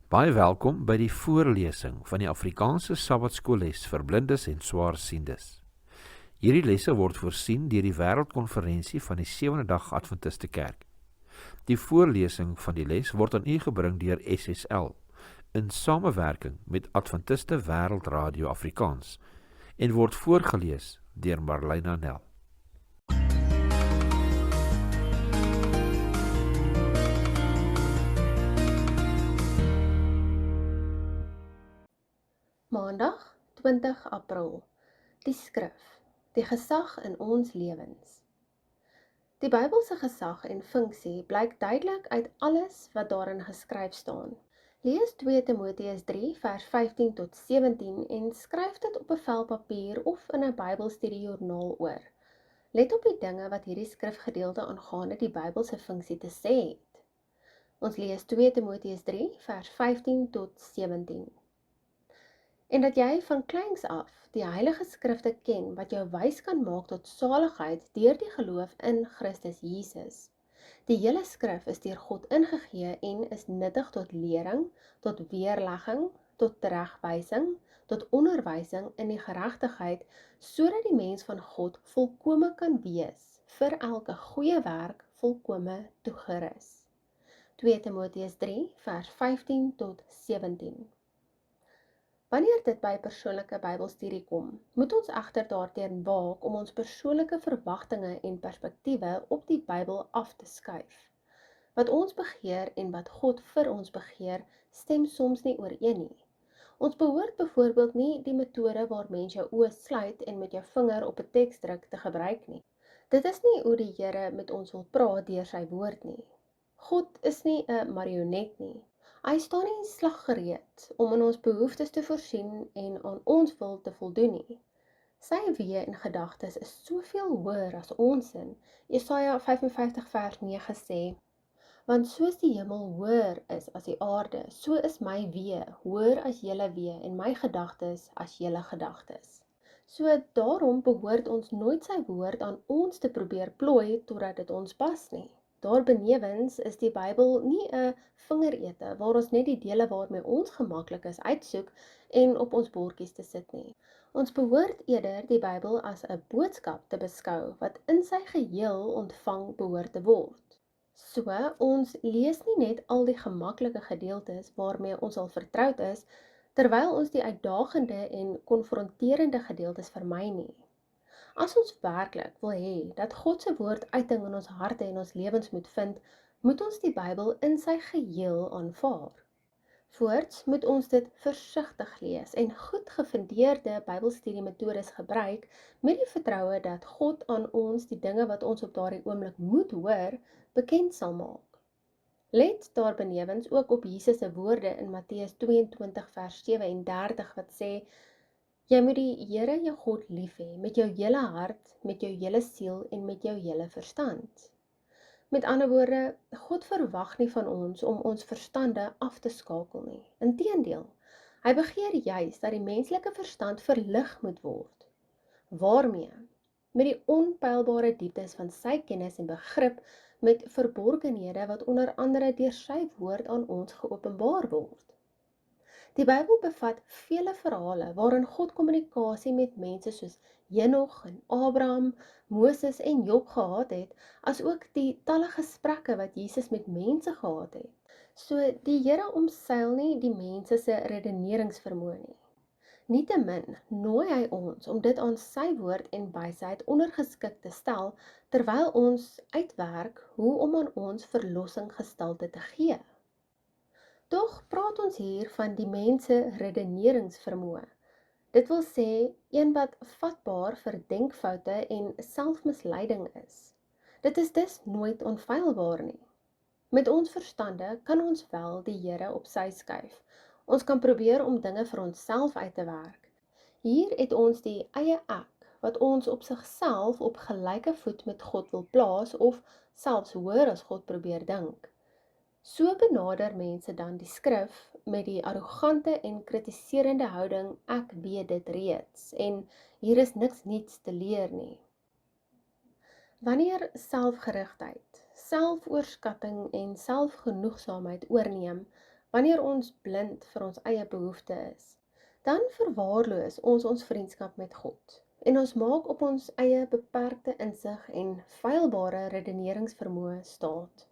Baie welkom by die voorlesing van die Afrikaanse Sabbatskoolles vir blindes en swaarsiendes. Hierdie lesse word voorsien deur die Wêreldkonferensie van die Sewende Dag Adventiste Kerk. Die voorlesing van die les word aan u gebring deur SSL in samewerking met Adventiste Wêreldradio Afrikaans en word voorgeles deur Marlena Nel. Maandag 20 April. Die skrif, die gesag in ons lewens. Die Bybelse gesag en funksie blyk duidelik uit alles wat daarin geskryf staan. Lees 2 Timoteus 3 vers 15 tot 17 en skryf dit op 'n vel papier of in 'n Bybelstudiejoernaal oor. Let op die dinge wat hierdie skrifgedeelte aangaande die Bybelse funksie te sê het. Ons lees 2 Timoteus 3 vers 15 tot 17. En dat jy van kleins af die Heilige Skrifte ken wat jou wys kan maak tot saligheid deur die geloof in Christus Jesus. Die hele skrif is deur God ingegee en is nuttig tot lering, tot weerlegging, tot teregwysing, tot onderwysing in die geregtigheid, sodat die mens van God volkome kan wees, vir elke goeie werk volkome toegerus. 2 Timoteus 3 vers 15 tot 17. Wanneer dit by persoonlike Bybelstudie kom, moet ons egter daarteen waak om ons persoonlike verwagtinge en perspektiewe op die Bybel af te skuif. Wat ons begeer en wat God vir ons begeer, stem soms nie ooreen nie. Ons behoort byvoorbeeld nie die metode waar mens jou oë sluit en met jou vinger op 'n teks druk te gebruik nie. Dit is nie hoe die Here met ons wil praat deur sy woord nie. God is nie 'n marionet nie. Hy staan nie slaggereed om in ons behoeftes te voorsien en aan ons wil te voldoen nie. Sy weë en gedagtes is soveel hoër as ons in. Jesaja 55 vers 9 sê, want soos die hemel hoër is as die aarde, so is my weë hoër as julle weë en my gedagtes as julle gedagtes. So daarom behoort ons nooit sy woord aan ons te probeer plooi totdat dit ons pas nie. Daarbenewens is die Bybel nie 'n vingerete waar ons net die dele waarmee ons gemaklik is uitsoek en op ons bordjies te sit nie. Ons behoort eerder die Bybel as 'n boodskap te beskou wat in sy geheel ontvang behoort te word. So, ons lees nie net al die gemaklike gedeeltes waarmee ons al vertroud is, terwyl ons die uitdagende en konfronterende gedeeltes vermy nie. As ons werklik wil hê dat God se woord uiting in ons harte en ons lewens moet vind, moet ons die Bybel in sy geheel aanvaar. Voorts moet ons dit versigtig lees en goed gefundeerde Bybelstudiemetodes gebruik met die vertroue dat God aan ons die dinge wat ons op daardie oomblik moet hoor, bekend sal maak. Let daarbenewens ook op Jesus se woorde in Matteus 22 vers 37 wat sê, jy moet die Here jou God lief hê met jou hele hart, met jou hele siel en met jou hele verstand. Met ander woorde, God verwag nie van ons om ons verstande af te skakel nie. Inteendeel, hy begeer juis dat die menslike verstand verlig moet word. Waarmee? Met die onpeilbare dieptes van sy kennis en begrip met verborgenhede wat onder andere deur sy woord aan ons geopenbaar word. Die Bybel bevat vele verhale waarin God kommunikasie met mense soos Henog en Abraham, Moses en Job gehad het, as ook die talle gesprekke wat Jesus met mense gehad het. So die Here omseil nie die mense se redeneringsvermoë nie. Nietemin nooi hy ons om dit aan sy woord en wysheid ondergeskik te stel, terwyl ons uitwerk hoe om aan ons verlossing gestalte te gee. Tog praat ons hier van die mens se redeneringsvermoë. Dit wil sê, een wat vatbaar vir denkfoute en selfmisleiding is. Dit is dus nooit onfeilbaar nie. Met ons verstande kan ons wel die Here op sy skuif. Ons kan probeer om dinge vir onsself uit te werk. Hier het ons die eie ek, wat ons op sigself op gelyke voet met God wil plaas of selfs hoër as God probeer dink. So benader mense dan die skrif met die arrogante en kritiserende houding, ek weet dit reeds, en hier is niks niets te leer nie. Wanneer selfgerigtheid, selfoorskatting en selfgenoegsaamheid oorneem, Wanneer ons blind vir ons eie behoeftes is, dan verwaarloos ons vriendskap met God en ons maak op ons eie beperkte insig en feilbare redeneringsvermoë staat.